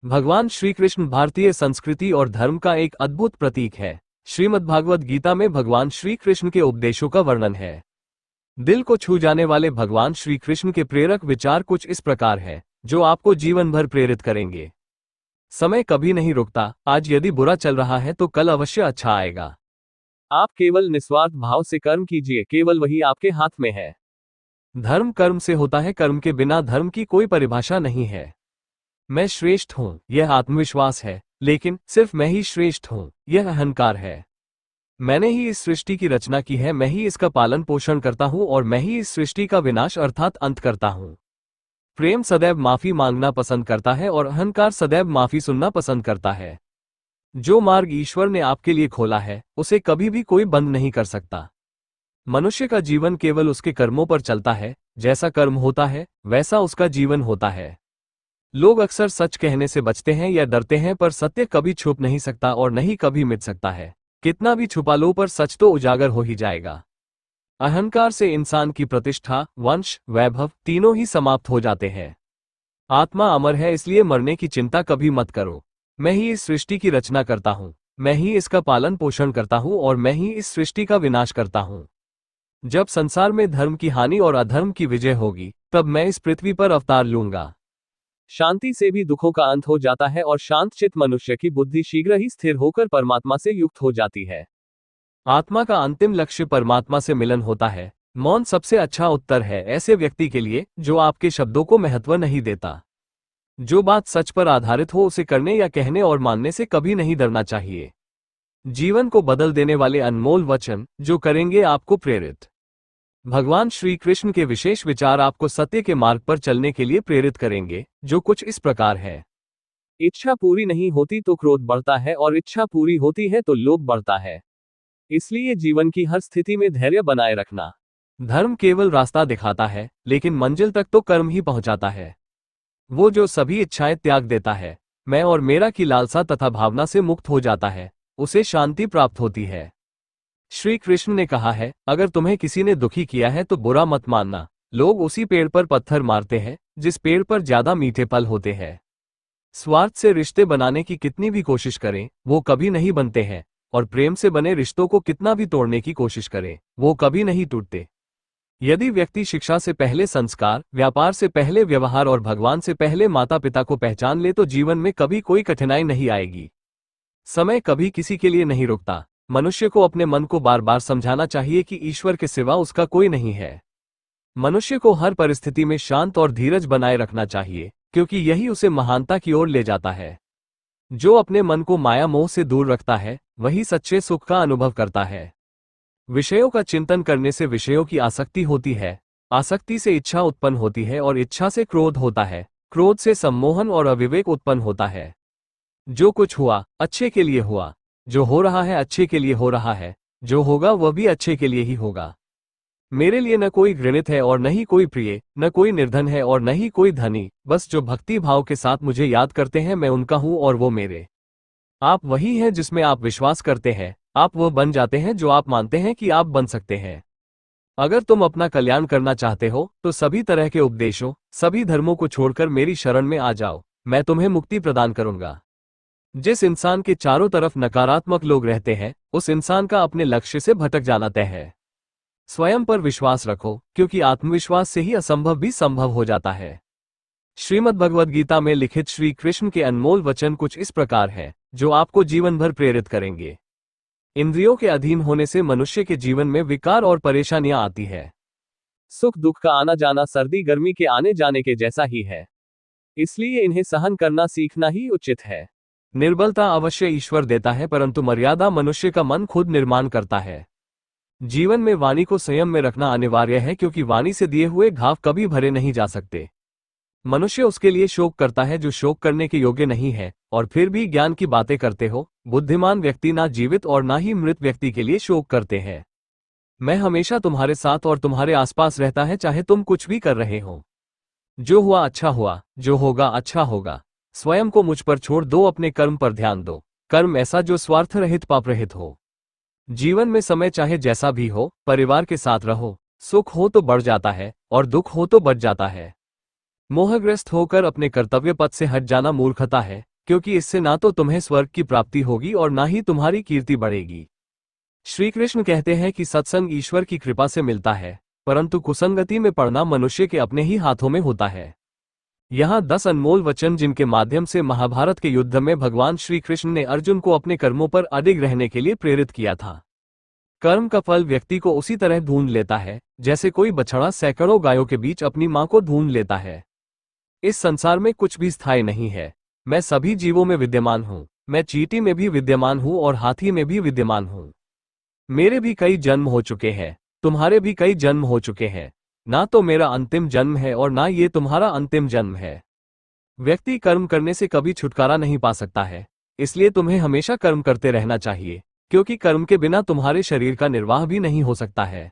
भगवान श्री कृष्ण भारतीय संस्कृति और धर्म का एक अद्भुत प्रतीक है। श्रीमद्भागवत गीता में भगवान श्री कृष्ण के उपदेशों का वर्णन है। दिल को छू जाने वाले भगवान श्री कृष्ण के प्रेरक विचार कुछ इस प्रकार है, जो आपको जीवन भर प्रेरित करेंगे। समय कभी नहीं रुकता। आज यदि बुरा चल रहा है तो कल अवश्य अच्छा आएगा। आप केवल निस्वार्थ भाव से कर्म कीजिए, केवल वही आपके हाथ में है। धर्म कर्म से होता है, कर्म के बिना धर्म की कोई परिभाषा नहीं है। मैं श्रेष्ठ हूं, यह आत्मविश्वास है, लेकिन सिर्फ मैं ही श्रेष्ठ हूं, यह अहंकार है। मैंने ही इस सृष्टि की रचना की है, मैं ही इसका पालन पोषण करता हूं और मैं ही इस सृष्टि का विनाश अर्थात अंत करता हूं। प्रेम सदैव माफी मांगना पसंद करता है और अहंकार सदैव माफी सुनना पसंद करता है। जो मार्ग ईश्वर ने आपके लिए खोला है, उसे कभी भी कोई बंद नहीं कर सकता। मनुष्य का जीवन केवल उसके कर्मों पर चलता है। जैसा कर्म होता है, वैसा उसका जीवन होता है। लोग अक्सर सच कहने से बचते हैं या डरते हैं, पर सत्य कभी छुप नहीं सकता और नहीं कभी मिट सकता है। कितना भी छुपा लो, पर सच तो उजागर हो ही जाएगा। अहंकार से इंसान की प्रतिष्ठा, वंश, वैभव तीनों ही समाप्त हो जाते हैं। आत्मा अमर है, इसलिए मरने की चिंता कभी मत करो। मैं ही इस सृष्टि की रचना करता हूँ, मैं ही इसका पालन पोषण करता हूँ और मैं ही इस सृष्टि का विनाश करता हूँ। जब संसार में धर्म की हानि और अधर्म की विजय होगी, तब मैं इस पृथ्वी पर अवतार लूंगा। शांति से भी दुखों का अंत हो जाता है और शांतचित्त मनुष्य की बुद्धि शीघ्र ही स्थिर होकर परमात्मा से युक्त हो जाती है। आत्मा का अंतिम लक्ष्य परमात्मा से मिलन होता है। मौन सबसे अच्छा उत्तर है ऐसे व्यक्ति के लिए जो आपके शब्दों को महत्व नहीं देता। जो बात सच पर आधारित हो, उसे करने या कहने और मानने से कभी नहीं डरना चाहिए। जीवन को बदल देने वाले अनमोल वचन जो करेंगे आपको प्रेरित। भगवान श्री कृष्ण के विशेष विचार आपको सत्य के मार्ग पर चलने के लिए प्रेरित करेंगे, जो कुछ इस प्रकार है। इच्छा पूरी नहीं होती तो क्रोध बढ़ता है और इच्छा पूरी होती है तो लोभ बढ़ता है। इसलिए जीवन की हर स्थिति में धैर्य बनाए रखना। धर्म केवल रास्ता दिखाता है, लेकिन मंजिल तक तो कर्म ही पहुंचाता है। वो जो सभी इच्छाएं त्याग देता है, मैं और मेरा की लालसा तथा भावना से मुक्त हो जाता है, उसे शांति प्राप्त होती है। श्री कृष्ण ने कहा है, अगर तुम्हें किसी ने दुखी किया है तो बुरा मत मानना। लोग उसी पेड़ पर पत्थर मारते हैं जिस पेड़ पर ज्यादा मीठे फल होते हैं। स्वार्थ से रिश्ते बनाने की कितनी भी कोशिश करें, वो कभी नहीं बनते हैं, और प्रेम से बने रिश्तों को कितना भी तोड़ने की कोशिश करें, वो कभी नहीं टूटते। यदि व्यक्ति शिक्षा से पहले संस्कार, व्यापार से पहले व्यवहार और भगवान से पहले माता पिता को पहचान ले तो जीवन में कभी कोई कठिनाई नहीं आएगी। समय कभी किसी के लिए नहीं रुकता। मनुष्य को अपने मन को बार बार समझाना चाहिए कि ईश्वर के सिवा उसका कोई नहीं है। मनुष्य को हर परिस्थिति में शांत और धीरज बनाए रखना चाहिए, क्योंकि यही उसे महानता की ओर ले जाता है। जो अपने मन को माया मोह से दूर रखता है, वही सच्चे सुख का अनुभव करता है। विषयों का चिंतन करने से विषयों की आसक्ति होती है, आसक्ति से इच्छा उत्पन्न होती है और इच्छा से क्रोध होता है, क्रोध से सम्मोहन और अविवेक उत्पन्न होता है। जो कुछ हुआ अच्छे के लिए हुआ, जो हो रहा है अच्छे के लिए हो रहा है, जो होगा वह भी अच्छे के लिए ही होगा। मेरे लिए न कोई घृणित है और न ही कोई प्रिय, न कोई निर्धन है और न ही कोई धनी, बस जो भक्ति भाव के साथ मुझे याद करते हैं मैं उनका हूं और वो मेरे। आप वही हैं जिसमें आप विश्वास करते हैं, आप वो बन जाते हैं जो आप मानते हैं कि आप बन सकते हैं। अगर तुम अपना कल्याण करना चाहते हो तो सभी तरह के उपदेशों, सभी धर्मों को छोड़कर मेरी शरण में आ जाओ, मैं तुम्हें मुक्ति प्रदान करूंगा। जिस इंसान के चारों तरफ नकारात्मक लोग रहते हैं, उस इंसान का अपने लक्ष्य से भटक जाना तय है। स्वयं पर विश्वास रखो, क्योंकि आत्मविश्वास से ही असंभव भी संभव हो जाता है। श्रीमद्भगवद गीता में लिखित श्री कृष्ण के अनमोल वचन कुछ इस प्रकार हैं, जो आपको जीवन भर प्रेरित करेंगे। इंद्रियों के अधीन होने से मनुष्य के जीवन में विकार और परेशानियां आती है। सुख दुख का आना जाना सर्दी गर्मी के आने जाने के जैसा ही है, इसलिए इन्हें सहन करना सीखना ही उचित है। निर्बलता अवश्य ईश्वर देता है, परंतु मर्यादा मनुष्य का मन खुद निर्माण करता है। जीवन में वाणी को संयम में रखना अनिवार्य है, क्योंकि वाणी से दिए हुए घाव कभी भरे नहीं जा सकते। मनुष्य उसके लिए शोक करता है जो शोक करने के योग्य नहीं है, और फिर भी ज्ञान की बातें करते हो। बुद्धिमान व्यक्ति ना जीवित और ना ही मृत व्यक्ति के लिए शोक करते हैं। मैं हमेशा तुम्हारे साथ और तुम्हारे आसपास रहता है, चाहे तुम कुछ भी कर रहे हो। जो हुआ अच्छा हुआ, जो होगा अच्छा होगा। स्वयं को मुझ पर छोड़ दो, अपने कर्म पर ध्यान दो। कर्म ऐसा जो स्वार्थ रहित पाप रहित हो। जीवन में समय चाहे जैसा भी हो, परिवार के साथ रहो। सुख हो तो बढ़ जाता है और दुख हो तो बढ़ जाता है। मोहग्रस्त होकर अपने कर्तव्य पथ से हट जाना मूर्खता है, क्योंकि इससे ना तो तुम्हें स्वर्ग की प्राप्ति होगी और ना ही तुम्हारी कीर्ति बढ़ेगी। श्री कृष्ण कहते हैं कि सत्संग ईश्वर की कृपा से मिलता है, परंतु कुसंगति में पड़ना मनुष्य के अपने ही हाथों में होता है। यहाँ 10 अनमोल वचन जिनके माध्यम से महाभारत के युद्ध में भगवान श्री कृष्ण ने अर्जुन को अपने कर्मों पर अडिग रहने के लिए प्रेरित किया था। कर्म का फल व्यक्ति को उसी तरह ढूंढ लेता है जैसे कोई बछड़ा सैकड़ों गायों के बीच अपनी मां को ढूंढ लेता है। इस संसार में कुछ भी स्थायी नहीं है। मैं सभी जीवों में विद्यमान हूँ। मैं चींटी में भी विद्यमान हूँ और हाथी में भी विद्यमान हूँ। मेरे भी कई जन्म हो चुके हैं, तुम्हारे भी कई जन्म हो चुके हैं। ना तो मेरा अंतिम जन्म है और ना ये तुम्हारा अंतिम जन्म है। व्यक्ति कर्म करने से कभी छुटकारा नहीं पा सकता है, इसलिए तुम्हें हमेशा कर्म करते रहना चाहिए, क्योंकि कर्म के बिना तुम्हारे शरीर का निर्वाह भी नहीं हो सकता है।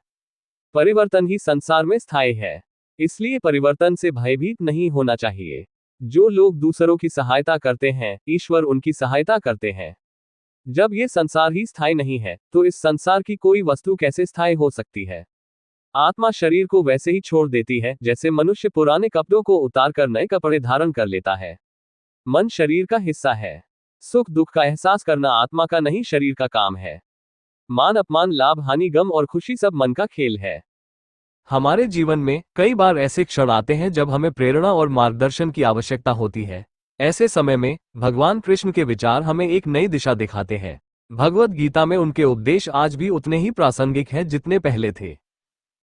परिवर्तन ही संसार में स्थायी है, इसलिए परिवर्तन से भयभीत नहीं होना चाहिए। जो लोग दूसरों की सहायता करते हैं, ईश्वर उनकी सहायता करते हैं। जब ये संसार ही स्थायी नहीं है, तो इस संसार की कोई वस्तु कैसे स्थायी हो सकती है। आत्मा शरीर को वैसे ही छोड़ देती है जैसे मनुष्य पुराने कपड़ों को उतारकर नए कपड़े धारण कर लेता है। मन शरीर का हिस्सा है। सुख दुख का एहसास करना आत्मा का नहीं, शरीर का काम है। मान अपमान, लाभ हानि, गम और खुशी सब मन का खेल है। हमारे जीवन में कई बार ऐसे क्षण आते हैं जब हमें प्रेरणा और मार्गदर्शन की आवश्यकता होती है। ऐसे समय में भगवान कृष्ण के विचार हमें एक नई दिशा दिखाते हैं। भगवद गीता में उनके उपदेश आज भी उतने ही प्रासंगिक हैं जितने पहले थे।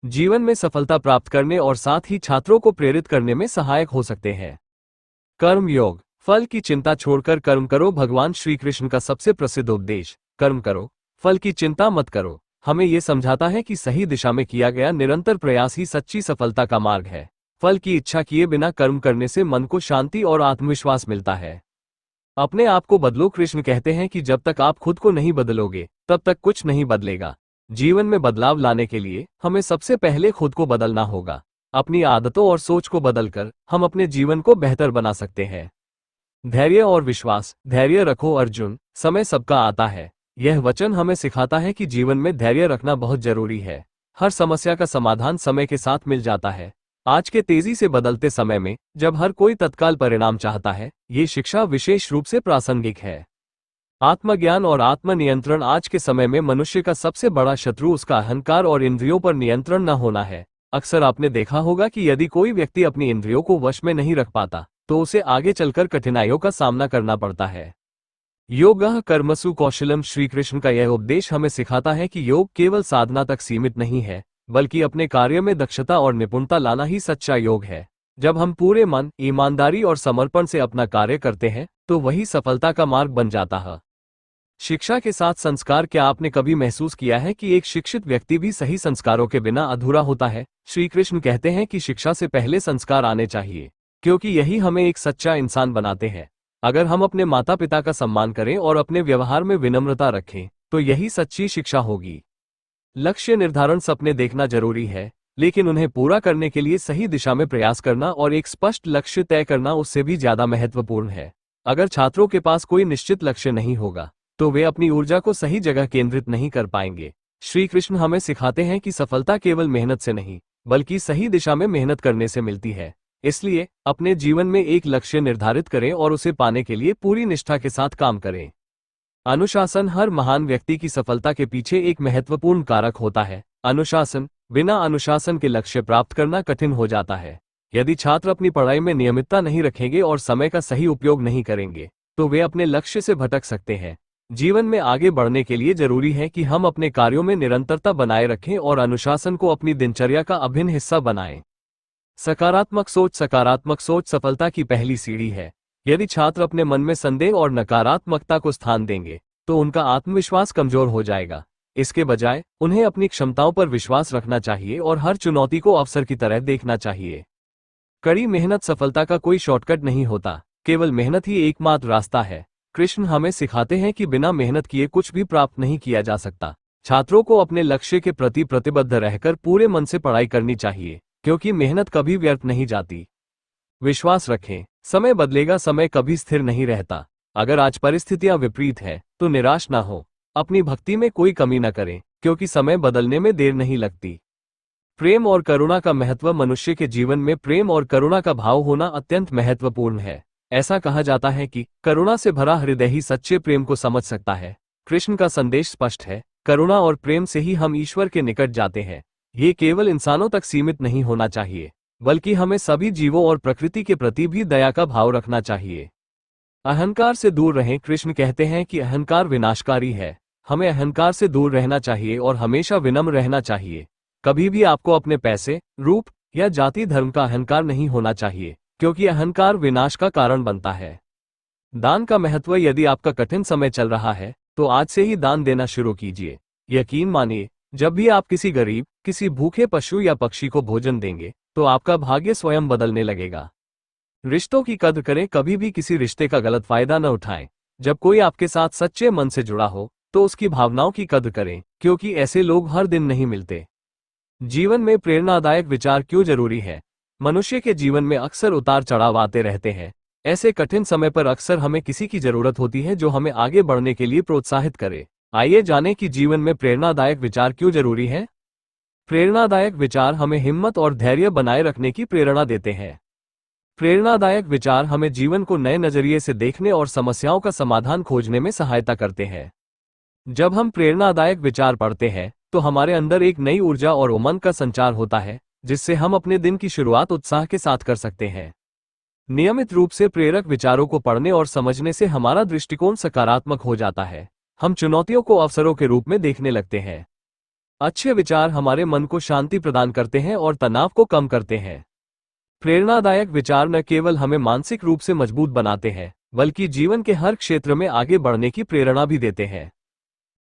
जीवन में सफलता प्राप्त करने और साथ ही छात्रों को प्रेरित करने में सहायक हो सकते हैं। कर्म योग। फल की चिंता छोड़कर कर्म करो, भगवान श्री कृष्ण का सबसे प्रसिद्ध उपदेश। कर्म करो, फल की चिंता मत करो, हमें यह समझाता है कि सही दिशा में किया गया निरंतर प्रयास ही सच्ची सफलता का मार्ग है। फल की इच्छा किए बिना कर्म करने से मन को शांति और आत्मविश्वास मिलता है। अपने आप को बदलो। कृष्ण कहते हैं कि जब तक आप खुद को नहीं बदलोगे तब तक कुछ नहीं बदलेगा। जीवन में बदलाव लाने के लिए हमें सबसे पहले खुद को बदलना होगा। अपनी आदतों और सोच को बदलकर हम अपने जीवन को बेहतर बना सकते हैं। धैर्य और विश्वास। धैर्य रखो अर्जुन, समय सबका आता है। यह वचन हमें सिखाता है कि जीवन में धैर्य रखना बहुत जरूरी है। हर समस्या का समाधान समय के साथ मिल जाता है। आज के तेजी से बदलते समय में जब हर कोई तत्काल परिणाम चाहता है, ये शिक्षा विशेष रूप से प्रासंगिक है। आत्मज्ञान और आत्मनियंत्रण। आज के समय में मनुष्य का सबसे बड़ा शत्रु उसका अहंकार और इंद्रियों पर नियंत्रण न होना है। अक्सर आपने देखा होगा कि यदि कोई व्यक्ति अपनी इंद्रियों को वश में नहीं रख पाता तो उसे आगे चलकर कठिनाइयों का सामना करना पड़ता है। योगः कर्मसु कौशलम। श्री कृष्ण का यह उपदेश हमें सिखाता है कि योग केवल साधना तक सीमित नहीं है, बल्कि अपने कार्य में दक्षता और निपुणता लाना ही सच्चा योग है। जब हम पूरे मन, ईमानदारी और समर्पण से अपना कार्य करते हैं तो वही सफलता का मार्ग बन जाता है। शिक्षा के साथ संस्कार। क्या आपने कभी महसूस किया है कि एक शिक्षित व्यक्ति भी सही संस्कारों के बिना अधूरा होता है। श्री कृष्ण कहते हैं कि शिक्षा से पहले संस्कार आने चाहिए, क्योंकि यही हमें एक सच्चा इंसान बनाते हैं। अगर हम अपने माता पिता का सम्मान करें और अपने व्यवहार में विनम्रता रखें तो यही सच्ची शिक्षा होगी। लक्ष्य निर्धारण। सपने देखना जरूरी है, लेकिन उन्हें पूरा करने के लिए सही दिशा में प्रयास करना और एक स्पष्ट लक्ष्य तय करना उससे भी ज्यादा महत्वपूर्ण है। अगर छात्रों के पास कोई निश्चित लक्ष्य नहीं होगा तो वे अपनी ऊर्जा को सही जगह केंद्रित नहीं कर पाएंगे। श्री कृष्ण हमें सिखाते हैं कि सफलता केवल मेहनत से नहीं, बल्कि सही दिशा में मेहनत करने से मिलती है। इसलिए अपने जीवन में एक लक्ष्य निर्धारित करें और उसे पाने के लिए पूरी निष्ठा के साथ काम करें। अनुशासन। हर महान व्यक्ति की सफलता के पीछे एक महत्वपूर्ण कारक होता है, अनुशासन। बिना अनुशासन के लक्ष्य प्राप्त करना कठिन हो जाता है। यदि छात्र अपनी पढ़ाई में नियमितता नहीं रखेंगे और समय का सही उपयोग नहीं करेंगे तो वे अपने लक्ष्य से भटक सकते हैं। जीवन में आगे बढ़ने के लिए जरूरी है कि हम अपने कार्यों में निरंतरता बनाए रखें और अनुशासन को अपनी दिनचर्या का अभिन्न हिस्सा बनाएं। सकारात्मक सोच। सकारात्मक सोच सफलता की पहली सीढ़ी है। यदि छात्र अपने मन में संदेह और नकारात्मकता को स्थान देंगे तो उनका आत्मविश्वास कमजोर हो जाएगा। इसके बजाय उन्हें अपनी क्षमताओं पर विश्वास रखना चाहिए और हर चुनौती को अवसर की तरह देखना चाहिए। कड़ी मेहनत। सफलता का कोई शॉर्टकट नहीं होता, केवल मेहनत ही एकमात्र रास्ता है। कृष्ण हमें सिखाते हैं कि बिना मेहनत किए कुछ भी प्राप्त नहीं किया जा सकता। छात्रों को अपने लक्ष्य के प्रति प्रतिबद्ध रहकर पूरे मन से पढ़ाई करनी चाहिए, क्योंकि मेहनत कभी व्यर्थ नहीं जाती। विश्वास रखें, समय बदलेगा, समय कभी स्थिर नहीं रहता। अगर आज परिस्थितियां विपरीत हैं तो निराश ना हो। अपनी भक्ति में कोई कमी न करें, क्योंकि समय बदलने में देर नहीं लगती। प्रेम और करुणा का महत्व। मनुष्य के जीवन में प्रेम और करुणा का भाव होना अत्यंत महत्वपूर्ण है। ऐसा कहा जाता है कि करुणा से भरा हृदय ही सच्चे प्रेम को समझ सकता है। कृष्ण का संदेश स्पष्ट है, करुणा और प्रेम से ही हम ईश्वर के निकट जाते हैं। ये केवल इंसानों तक सीमित नहीं होना चाहिए, बल्कि हमें सभी जीवों और प्रकृति के प्रति भी दया का भाव रखना चाहिए। अहंकार से दूर रहें। कृष्ण कहते हैं कि अहंकार विनाशकारी है। हमें अहंकार से दूर रहना चाहिए और हमेशा विनम्र रहना चाहिए। कभी भी आपको अपने पैसे, रूप या जाति धर्म का अहंकार नहीं होना चाहिए, क्योंकि अहंकार विनाश का कारण बनता है। दान का महत्व। यदि आपका कठिन समय चल रहा है तो आज से ही दान देना शुरू कीजिए। यकीन मानिए, जब भी आप किसी गरीब, किसी भूखे पशु या पक्षी को भोजन देंगे तो आपका भाग्य स्वयं बदलने लगेगा। रिश्तों की कद्र करें। कभी भी किसी रिश्ते का गलत फायदा न उठाएं। जब कोई आपके साथ सच्चे मन से जुड़ा हो तो उसकी भावनाओं की कद्र करें, क्योंकि ऐसे लोग हर दिन नहीं मिलते। जीवन में प्रेरणादायक विचार क्यों जरूरी है? मनुष्य के जीवन में अक्सर उतार चढ़ाव आते रहते हैं। ऐसे कठिन समय पर अक्सर हमें किसी की जरूरत होती है जो हमें आगे बढ़ने के लिए प्रोत्साहित करे। आइए जानें कि जीवन में प्रेरणादायक विचार क्यों जरूरी है। प्रेरणादायक विचार हमें हिम्मत और धैर्य बनाए रखने की प्रेरणा देते हैं। प्रेरणादायक विचार हमें जीवन को नए नजरिए से देखने और समस्याओं का समाधान खोजने में सहायता करते हैं। जब हम प्रेरणादायक विचार पढ़ते हैं तो हमारे अंदर एक नई ऊर्जा और उमंग का संचार होता है, जिससे हम अपने दिन की शुरुआत उत्साह के साथ कर सकते हैं। नियमित रूप से प्रेरक विचारों को पढ़ने और समझने से हमारा दृष्टिकोण सकारात्मक हो जाता है। हम चुनौतियों को अवसरों के रूप में देखने लगते हैं। अच्छे विचार हमारे मन को शांति प्रदान करते हैं और तनाव को कम करते हैं। प्रेरणादायक विचार न केवल हमें मानसिक रूप से मजबूत बनाते हैं, बल्कि जीवन के हर क्षेत्र में आगे बढ़ने की प्रेरणा भी देते हैं।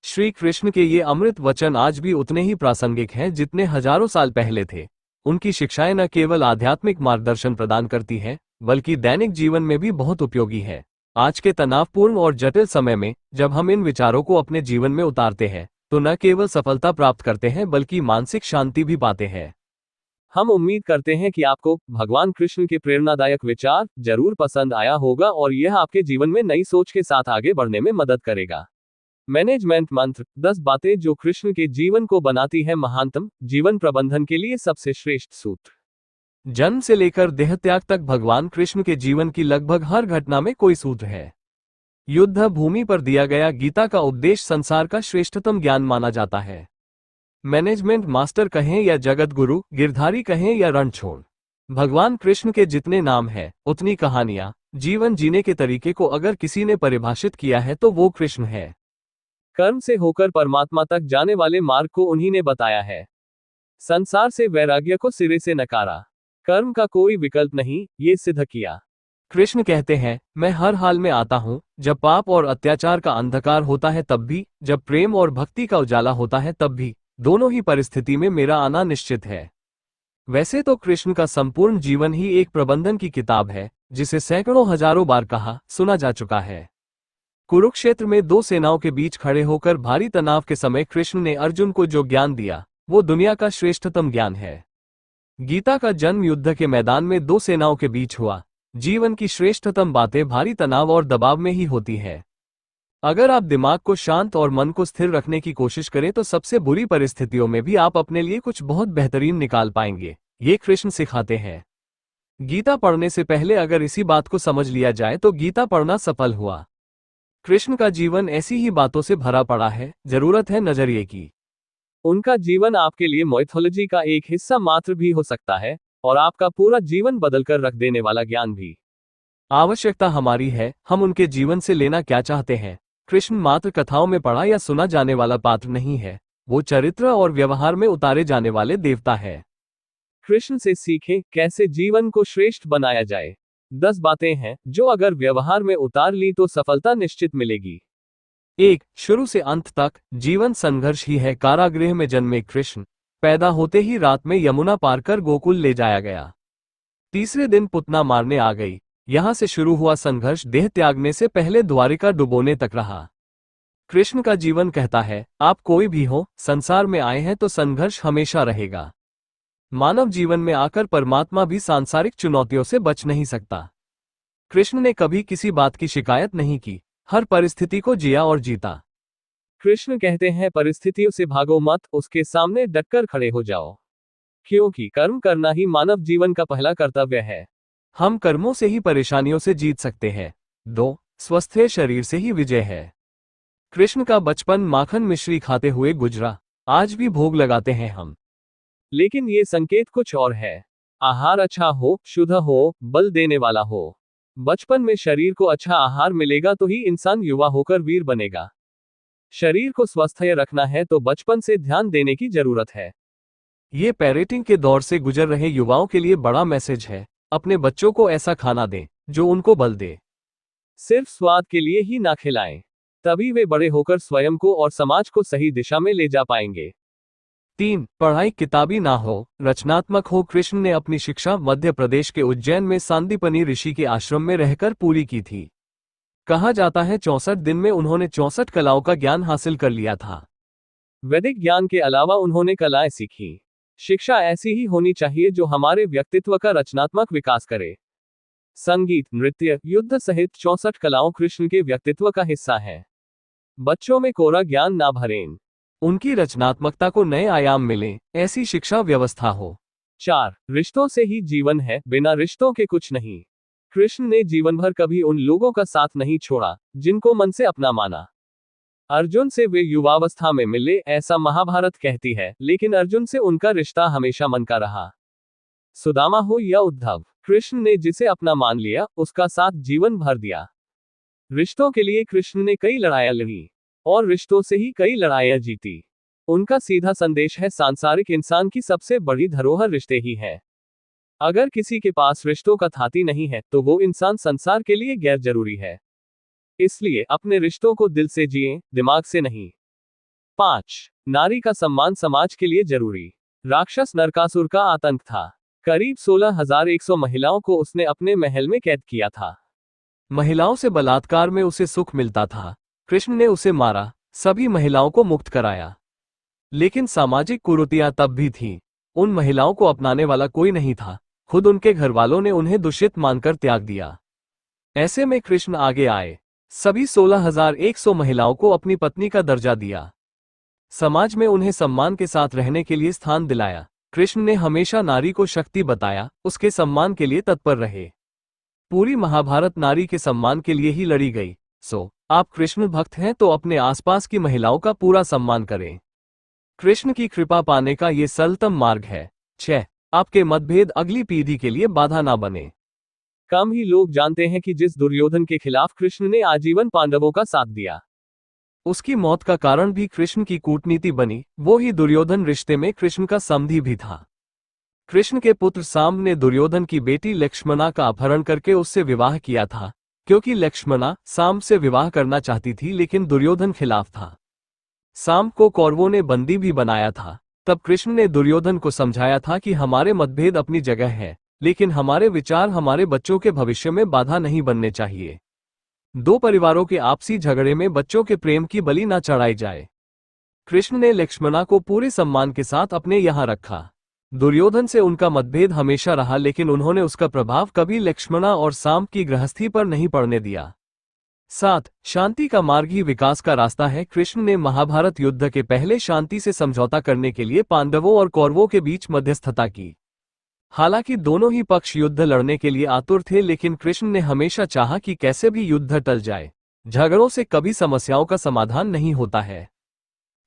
श्री कृष्ण के ये अमृत वचन आज भी उतने ही प्रासंगिक हैं जितने हजारों साल पहले थे। उनकी शिक्षाएं न केवल आध्यात्मिक मार्गदर्शन प्रदान करती हैं, बल्कि दैनिक जीवन में भी बहुत उपयोगी है। आज के तनावपूर्ण और जटिल समय में जब हम इन विचारों को अपने जीवन में उतारते हैं तो न केवल सफलता प्राप्त करते हैं बल्कि मानसिक शांति भी पाते हैं। हम उम्मीद करते हैं कि आपको भगवान कृष्ण के प्रेरणादायक विचार जरूर पसंद आया होगा और यह आपके जीवन में नई सोच के साथ आगे बढ़ने में मदद करेगा। मैनेजमेंट मंत्र। 10 बातें जो कृष्ण के जीवन को बनाती है महानतम। जीवन प्रबंधन के लिए सबसे श्रेष्ठ सूत्र। जन्म से लेकर देहत्याग तक भगवान कृष्ण के जीवन की लगभग हर घटना में कोई सूत्र है। युद्ध भूमि पर दिया गया गीता का उपदेश संसार का श्रेष्ठतम ज्ञान माना जाता है। मैनेजमेंट मास्टर कहें या जगत गुरु, गिरधारी कहें या रणछोड़, भगवान कृष्ण के जितने नाम हैं उतनी कहानियां। जीवन जीने के तरीके को अगर किसी ने परिभाषित किया है तो वो कृष्ण है। कर्म से होकर परमात्मा तक जाने वाले मार्ग को उन्हीं ने बताया है। संसार से वैराग्य को सिरे से नकारा। कर्म का कोई विकल्प नहीं, ये सिद्ध किया। कृष्ण कहते हैं, मैं हर हाल में आता हूँ, जब पाप और अत्याचार का अंधकार होता है तब भी, जब प्रेम और भक्ति का उजाला होता है तब भी। दोनों ही परिस्थिति में मेरा आना निश्चित है। वैसे तो कृष्ण का संपूर्ण जीवन ही एक प्रबंधन की किताब है, जिसे सैकड़ों हजारों बार कहा सुना जा चुका है। कुरुक्षेत्र में दो सेनाओं के बीच खड़े होकर भारी तनाव के समय कृष्ण ने अर्जुन को जो ज्ञान दिया वो दुनिया का श्रेष्ठतम ज्ञान है। गीता का जन्म युद्ध के मैदान में दो सेनाओं के बीच हुआ। जीवन की श्रेष्ठतम बातें भारी तनाव और दबाव में ही होती है। अगर आप दिमाग को शांत और मन को स्थिर रखने की कोशिश करें तो सबसे बुरी परिस्थितियों में भी आप अपने लिए कुछ बहुत बेहतरीन निकाल पाएंगे। ये कृष्ण सिखाते हैं। गीता पढ़ने से पहले अगर इसी बात को समझ लिया जाए तो गीता पढ़ना सफल हुआ। कृष्ण का जीवन ऐसी ही बातों से भरा पड़ा है, जरूरत है नजरिए की। उनका जीवन आपके लिए माइथोलॉजी का एक हिस्सा मात्र भी हो सकता है और आपका पूरा जीवन बदलकर रख देने वाला ज्ञान भी। आवश्यकता हमारी है, हम उनके जीवन से लेना क्या चाहते हैं। कृष्ण मात्र कथाओं में पढ़ा या सुना जाने वाला पात्र नहीं है, वो चरित्र और व्यवहार में उतारे जाने वाले देवता है। कृष्ण से सीखें कैसे जीवन को श्रेष्ठ बनाया जाए। 10 बातें हैं जो अगर व्यवहार में उतार ली तो सफलता निश्चित मिलेगी। 1. शुरू से अंत तक जीवन संघर्ष ही है। कारागृह में जन्मे कृष्ण, पैदा होते ही रात में यमुना पार कर गोकुल ले जाया गया। तीसरे दिन पुतना मारने आ गई। यहां से शुरू हुआ संघर्ष देह त्यागने से पहले द्वारिका डुबोने तक रहा। कृष्ण का जीवन कहता है, आप कोई भी हो, संसार में आए हैं तो संघर्ष हमेशा रहेगा। मानव जीवन में आकर परमात्मा भी सांसारिक चुनौतियों से बच नहीं सकता। कृष्ण ने कभी किसी बात की शिकायत नहीं की, हर परिस्थिति को जिया और जीता। कृष्ण कहते हैं, परिस्थितियों से भागो मत, उसके सामने डटकर खड़े हो जाओ। क्योंकि कर्म करना ही मानव जीवन का पहला कर्तव्य है। हम कर्मों से ही परेशानियों से जीत सकते हैं। 2. स्वस्थ शरीर से ही विजय है। कृष्ण का बचपन माखन मिश्री खाते हुए गुजरा। आज भी भोग लगाते हैं हम, लेकिन ये संकेत कुछ और है। आहार अच्छा हो, शुद्ध हो, बल देने वाला हो। बचपन में शरीर को अच्छा आहार मिलेगा तो ही इंसान युवा होकर वीर बनेगा। शरीर को स्वस्थ रखना है तो बचपन से ध्यान देने की जरूरत है। ये पेरेंटिंग के दौर से गुजर रहे युवाओं के लिए बड़ा मैसेज है। अपने बच्चों को ऐसा खाना दें जो उनको बल दे। सिर्फ स्वाद के लिए ही ना खिलाएं, तभी वे बड़े होकर स्वयं को और समाज को सही दिशा में ले जा पाएंगे। 3. पढ़ाई किताबी ना हो, रचनात्मक हो। कृष्ण ने अपनी शिक्षा मध्य प्रदेश के उज्जैन में सांदीपनी ऋषि के आश्रम में रहकर पूरी की थी। कहा जाता है 64 दिन में उन्होंने 64 कलाओं का ज्ञान हासिल कर लिया था। वैदिक ज्ञान के अलावा उन्होंने कलाएं सीखी। शिक्षा ऐसी ही होनी चाहिए जो हमारे व्यक्तित्व का रचनात्मक विकास करे। संगीत, नृत्य, युद्ध सहित 64 कलाओं कृष्ण के व्यक्तित्व का हिस्सा है। बच्चों में कोरा ज्ञान ना भरें, उनकी रचनात्मकता को नए आयाम मिले, ऐसी शिक्षा व्यवस्था हो। 4. रिश्तों से ही जीवन है, बिना रिश्तों के कुछ नहीं। कृष्ण ने जीवन भर कभी उन लोगों का साथ नहीं छोड़ा जिनको मन से अपना माना। अर्जुन से वे युवावस्था में मिले, ऐसा महाभारत कहती है, लेकिन अर्जुन से उनका रिश्ता हमेशा मन का रहा। सुदामा हो या उद्धव, कृष्ण ने जिसे अपना मान लिया उसका साथ जीवन भर दिया। रिश्तों के लिए कृष्ण ने कई लड़ाइयां लड़ी और रिश्तों से ही कई लड़ाइयां जीती। उनका सीधा संदेश है, सांसारिक इंसान की सबसे बड़ी धरोहर रिश्ते ही है। अगर किसी के पास रिश्तों का थाती नहीं है तो वो इंसान संसार के लिए गैर जरूरी है। इसलिए अपने रिश्तों को दिल से जिएं, दिमाग से नहीं। 5. नारी का सम्मान समाज के लिए जरूरी। राक्षस नरकासुर का आतंक था। करीब 16,100 महिलाओं को उसने अपने महल में कैद किया था। महिलाओं से बलात्कार में उसे सुख मिलता था। कृष्ण ने उसे मारा, सभी महिलाओं को मुक्त कराया। लेकिन सामाजिक कुरीतियां तब भी थीं। उन महिलाओं को अपनाने वाला कोई नहीं था। खुद उनके घरवालों ने उन्हें दूषित मानकर त्याग दिया। ऐसे में कृष्ण आगे आए, सभी 16,100 महिलाओं को अपनी पत्नी का दर्जा दिया। समाज में उन्हें सम्मान के साथ रहने के लिए स्थान दिलाया। कृष्ण ने हमेशा नारी को शक्ति बताया, उसके सम्मान के लिए तत्पर रहे। पूरी महाभारत नारी के सम्मान के लिए ही लड़ी गई। आप कृष्ण भक्त हैं तो अपने आसपास की महिलाओं का पूरा सम्मान करें। कृष्ण की कृपा पाने का ये सरलतम मार्ग है। 6. आपके मतभेद अगली पीढ़ी के लिए बाधा ना बने। कम ही लोग जानते हैं कि जिस दुर्योधन के खिलाफ कृष्ण ने आजीवन पांडवों का साथ दिया, उसकी मौत का कारण भी कृष्ण की कूटनीति बनी। वो ही दुर्योधन रिश्ते में कृष्ण का समधी भी था। कृष्ण के पुत्र साम्ब ने दुर्योधन की बेटी लक्ष्मणा का अपहरण करके उससे विवाह किया था, क्योंकि लक्ष्मणा साम्ब से विवाह करना चाहती थी लेकिन दुर्योधन खिलाफ था। साम्ब को कौरवों ने बंदी भी बनाया था। तब कृष्ण ने दुर्योधन को समझाया था कि हमारे मतभेद अपनी जगह है, लेकिन हमारे विचार हमारे बच्चों के भविष्य में बाधा नहीं बनने चाहिए। दो परिवारों के आपसी झगड़े में बच्चों के प्रेम की बलि न चढ़ाई जाए। कृष्ण ने लक्ष्मणा को पूरे सम्मान के साथ अपने यहाँ रखा। दुर्योधन से उनका मतभेद हमेशा रहा, लेकिन उन्होंने उसका प्रभाव कभी लक्ष्मणा और साम्ब की गृहस्थी पर नहीं पड़ने दिया। 7. शांति का मार्ग ही विकास का रास्ता है। कृष्ण ने महाभारत युद्ध के पहले शांति से समझौता करने के लिए पांडवों और कौरवों के बीच मध्यस्थता की। हालांकि दोनों ही पक्ष युद्ध लड़ने के लिए आतुर थे, लेकिन कृष्ण ने हमेशा चाहा कि कैसे भी युद्ध टल जाए। झगड़ों से कभी समस्याओं का समाधान नहीं होता है।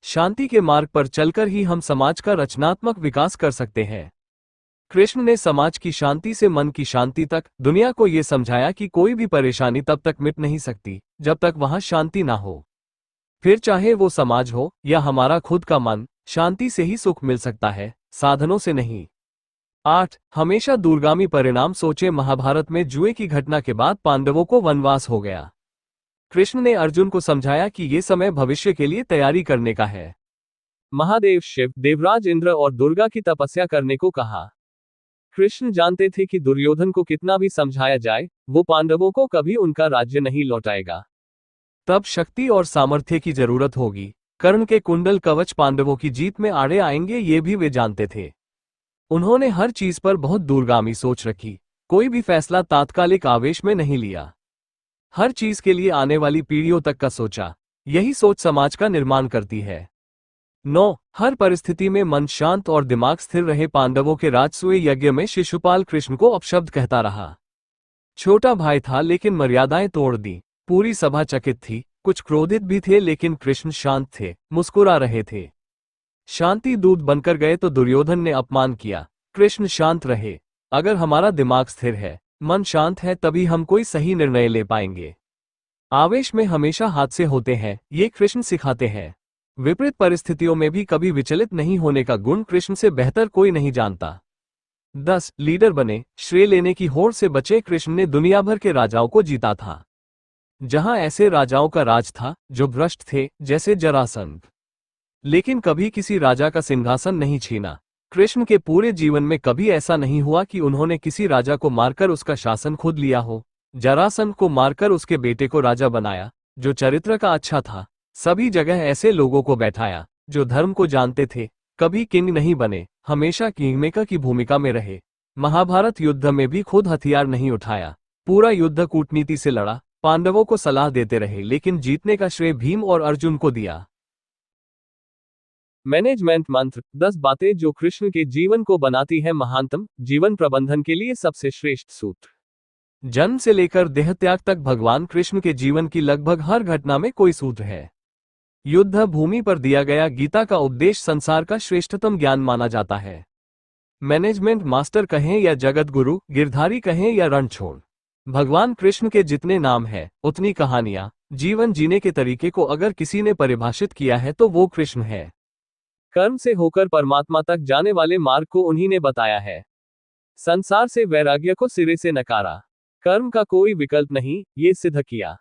शांति के मार्ग पर चलकर ही हम समाज का रचनात्मक विकास कर सकते हैं। कृष्ण ने समाज की शांति से मन की शांति तक दुनिया को ये समझाया कि कोई भी परेशानी तब तक मिट नहीं सकती जब तक वहां शांति ना हो। फिर चाहे वो समाज हो या हमारा खुद का मन, शांति से ही सुख मिल सकता है, साधनों से नहीं। 8. हमेशा दूरगामी परिणाम सोचे। महाभारत में जुए की घटना के बाद पांडवों को वनवास हो गया। कृष्ण ने अर्जुन को समझाया कि ये समय भविष्य के लिए तैयारी करने का है। महादेव शिव, देवराज इंद्र और दुर्गा की तपस्या करने को कहा। कृष्ण जानते थे कि दुर्योधन को कितना भी समझाया जाए, वो पांडवों को कभी उनका राज्य नहीं लौटाएगा। तब शक्ति और सामर्थ्य की जरूरत होगी। कर्ण के कुंडल कवच पांडवों की जीत में आड़े आएंगे, ये भी वे जानते थे। उन्होंने हर चीज पर बहुत दूरगामी सोच रखी। कोई भी फैसला तात्कालिक आवेश में नहीं लिया। हर चीज के लिए आने वाली पीढ़ियों तक का सोचा। यही सोच समाज का निर्माण करती है। 9 हर परिस्थिति में मन शांत और दिमाग स्थिर रहे। पांडवों के राजसूय यज्ञ में शिशुपाल कृष्ण को अपशब्द कहता रहा। छोटा भाई था लेकिन मर्यादाएं तोड़ दी। पूरी सभा चकित थी, कुछ क्रोधित भी थे, लेकिन कृष्ण शांत थे, मुस्कुरा रहे थे। शांति दूत बनकर गए तो दुर्योधन ने अपमान किया, कृष्ण शांत रहे। अगर हमारा दिमाग स्थिर है, मन शांत है, तभी हम कोई सही निर्णय ले पाएंगे। आवेश में हमेशा हादसे होते हैं, ये कृष्ण सिखाते हैं। विपरीत परिस्थितियों में भी कभी विचलित नहीं होने का गुण कृष्ण से बेहतर कोई नहीं जानता। 10 लीडर बने, श्रेय लेने की होड़ से बचे। कृष्ण ने दुनिया भर के राजाओं को जीता था। जहां ऐसे राजाओं का राज था जो भ्रष्ट थे, जैसे जरासंध, लेकिन कभी किसी राजा का सिंहासन नहीं छीना। कृष्ण के पूरे जीवन में कभी ऐसा नहीं हुआ कि उन्होंने किसी राजा को मारकर उसका शासन खुद लिया हो। जरासंध को मारकर उसके बेटे को राजा बनाया, जो चरित्र का अच्छा था। सभी जगह ऐसे लोगों को बैठाया जो धर्म को जानते थे। कभी किंग नहीं बने, हमेशा किंगमेकर की भूमिका में रहे। महाभारत युद्ध में भी खुद हथियार नहीं उठाया, पूरा युद्ध कूटनीति से लड़ा। पांडवों को सलाह देते रहे, लेकिन जीतने का श्रेय भीम और अर्जुन को दिया। मैनेजमेंट मंत्र 10 बातें जो कृष्ण के जीवन को बनाती है महानतम। जीवन प्रबंधन के लिए सबसे श्रेष्ठ सूत्र। जन्म से लेकर देहत्याग तक भगवान कृष्ण के जीवन की लगभग हर घटना में कोई सूत्र है। युद्ध भूमि पर दिया गया गीता का उपदेश संसार का श्रेष्ठतम ज्ञान माना जाता है। मैनेजमेंट मास्टर कहें या जगत गुरु, गिरधारी कहें या रणछोड़, भगवान कृष्ण के जितने नाम हैं, उतनी कहानियां। जीवन जीने के तरीके को अगर किसी ने परिभाषित किया है तो वो कृष्ण है। कर्म से होकर परमात्मा तक जाने वाले मार्ग को उन्हीं ने बताया है। संसार से वैराग्य को सिरे से नकारा, कर्म का कोई विकल्प नहीं, ये सिद्ध किया।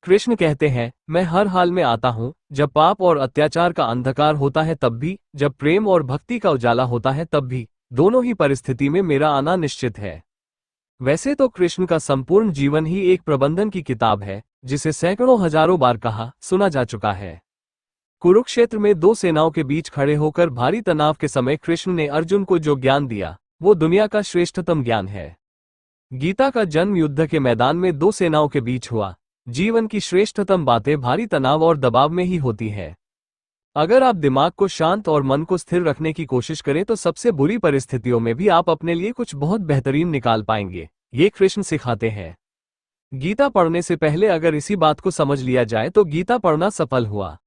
कृष्ण कहते हैं, मैं हर हाल में आता हूँ, जब पाप और अत्याचार का अंधकार होता है तब भी, जब प्रेम और भक्ति का उजाला होता है तब भी। दोनों ही परिस्थिति में मेरा आना निश्चित है। वैसे तो कृष्ण का संपूर्ण जीवन ही एक प्रबंधन की किताब है, जिसे सैकड़ों हजारों बार कहा सुना जा चुका है। कुरुक्षेत्र में दो सेनाओं के बीच खड़े होकर भारी तनाव के समय कृष्ण ने अर्जुन को जो ज्ञान दिया, वो दुनिया का श्रेष्ठतम ज्ञान है। गीता का जन्म युद्ध के मैदान में दो सेनाओं के बीच हुआ। जीवन की श्रेष्ठतम बातें भारी तनाव और दबाव में ही होती है। अगर आप दिमाग को शांत और मन को स्थिर रखने की कोशिश करें तो सबसे बुरी परिस्थितियों में भी आप अपने लिए कुछ बहुत बेहतरीन निकाल पाएंगे। ये कृष्ण सिखाते हैं। गीता पढ़ने से पहले अगर इसी बात को समझ लिया जाए तो गीता पढ़ना सफल हुआ।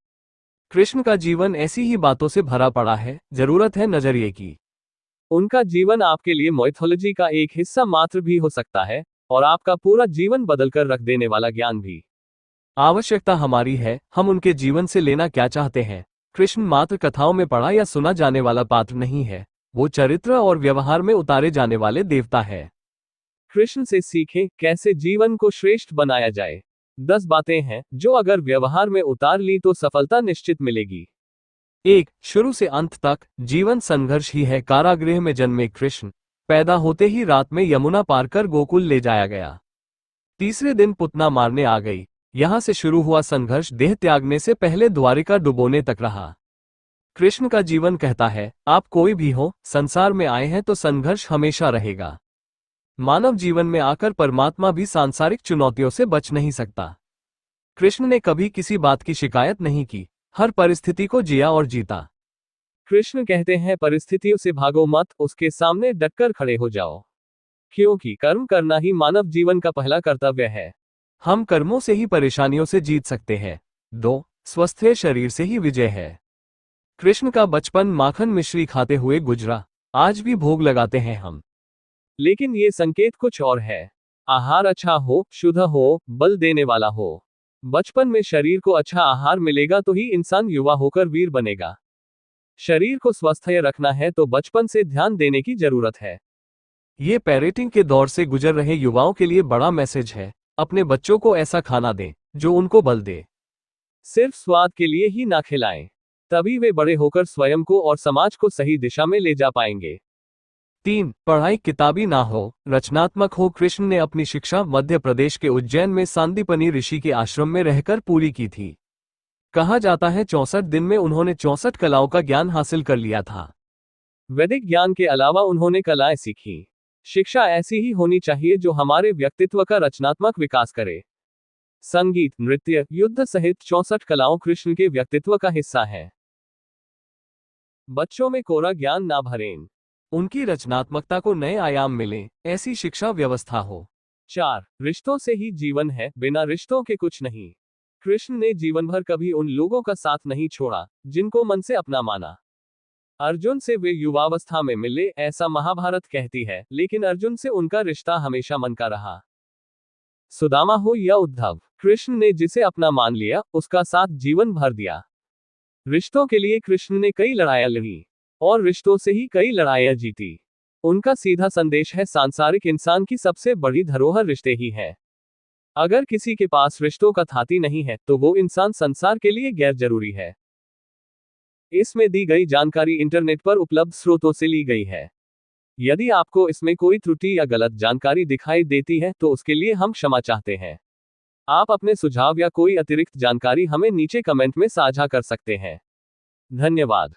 कृष्ण का जीवन ऐसी ही बातों से भरा पड़ा है, जरूरत है नजरिए की। उनका जीवन आपके लिए माइथोलॉजी का एक हिस्सा मात्र भी हो सकता है, और आपका पूरा जीवन बदलकर रख देने वाला ज्ञान भी। आवश्यकता हमारी है, हम उनके जीवन से लेना क्या चाहते हैं। कृष्ण मात्र कथाओं में पढ़ा या सुना जाने वाला पात्र नहीं है, वो चरित्र और व्यवहार में उतारे जाने वाले देवता है। कृष्ण से सीखें कैसे जीवन को श्रेष्ठ बनाया जाए। 10 बातें हैं जो अगर व्यवहार में उतार ली तो सफलता निश्चित मिलेगी। 1. शुरू से अंत तक जीवन संघर्ष ही है। कारागृह में जन्मे कृष्ण, पैदा होते ही रात में यमुना पार कर गोकुल ले जाया गया। तीसरे दिन पुतना मारने आ गई। यहां से शुरू हुआ संघर्ष देह त्यागने से पहले द्वारिका डुबोने तक रहा। कृष्ण का जीवन कहता है, आप कोई भी हो, संसार में आए हैं तो संघर्ष हमेशा रहेगा। मानव जीवन में आकर परमात्मा भी सांसारिक चुनौतियों से बच नहीं सकता। कृष्ण ने कभी किसी बात की शिकायत नहीं की, हर परिस्थिति को जिया और जीता। कृष्ण कहते हैं, परिस्थितियों से भागो मत, उसके सामने डटकर खड़े हो जाओ, क्योंकि कर्म करना ही मानव जीवन का पहला कर्तव्य है। हम कर्मों से ही परेशानियों से जीत सकते हैं। 2. स्वस्थ शरीर से ही विजय है। कृष्ण का बचपन माखन मिश्री खाते हुए गुजरा, आज भी भोग लगाते हैं हम। लेकिन ये संकेत कुछ और है। आहार अच्छा हो, शुद्ध हो, बल देने वाला हो। बचपन में शरीर को अच्छा आहार मिलेगा तो ही इंसान युवा होकर वीर बनेगा। शरीर को स्वस्थ रखना है तो बचपन से ध्यान देने की जरूरत है। ये पेरेंटिंग के दौर से गुजर रहे युवाओं के लिए बड़ा मैसेज है। अपने बच्चों को ऐसा खाना दें जो उनको बल दे। सिर्फ स्वाद के लिए ही ना खिलाएं, तभी वे बड़े होकर स्वयं को और समाज को सही दिशा में ले जा पाएंगे। 3. पढ़ाई किताबी ना हो, रचनात्मक हो। कृष्ण ने अपनी शिक्षा मध्य प्रदेश के उज्जैन में सांदीपनि ऋषि के आश्रम में रहकर पूरी की थी। कहा जाता है 64 दिन में उन्होंने 64 कलाओं का ज्ञान हासिल कर लिया था। वैदिक ज्ञान के अलावा उन्होंने कलाएं सीखी। शिक्षा ऐसी ही होनी चाहिए जो हमारे व्यक्तित्व का रचनात्मक विकास करे। संगीत, नृत्य, युद्ध सहित 64 कलाओं कृष्ण के व्यक्तित्व का हिस्सा हैं। बच्चों में कोरा ज्ञान ना भरें, उनकी रचनात्मकता को नए आयाम मिले, ऐसी शिक्षा व्यवस्था हो। 4. रिश्तों से ही जीवन है, बिना रिश्तों के कुछ नहीं। कृष्ण ने जीवन भर कभी उन लोगों का साथ नहीं छोड़ा जिनको मन से अपना माना। अर्जुन से वे युवावस्था में मिले, ऐसा महाभारत कहती है, लेकिन अर्जुन से उनका रिश्ता हमेशा मन का रहा। सुदामा हो या उद्धव, कृष्ण ने जिसे अपना मान लिया, उसका साथ जीवन भर दिया। रिश्तों के लिए कृष्ण ने कई लड़ाइयां लड़ी और रिश्तों से ही कई लड़ाइयां जीती। उनका सीधा संदेश है, सांसारिक इंसान की सबसे बड़ी धरोहर रिश्ते ही है। अगर किसी के पास रिश्तों का थाती नहीं है तो वो इंसान संसार के लिए गैर जरूरी है। इसमें दी गई जानकारी इंटरनेट पर उपलब्ध स्रोतों से ली गई है। यदि आपको इसमें कोई त्रुटि या गलत जानकारी दिखाई देती है तो उसके लिए हम क्षमा चाहते हैं। आप अपने सुझाव या कोई अतिरिक्त जानकारी हमें नीचे कमेंट में साझा कर सकते हैं। धन्यवाद।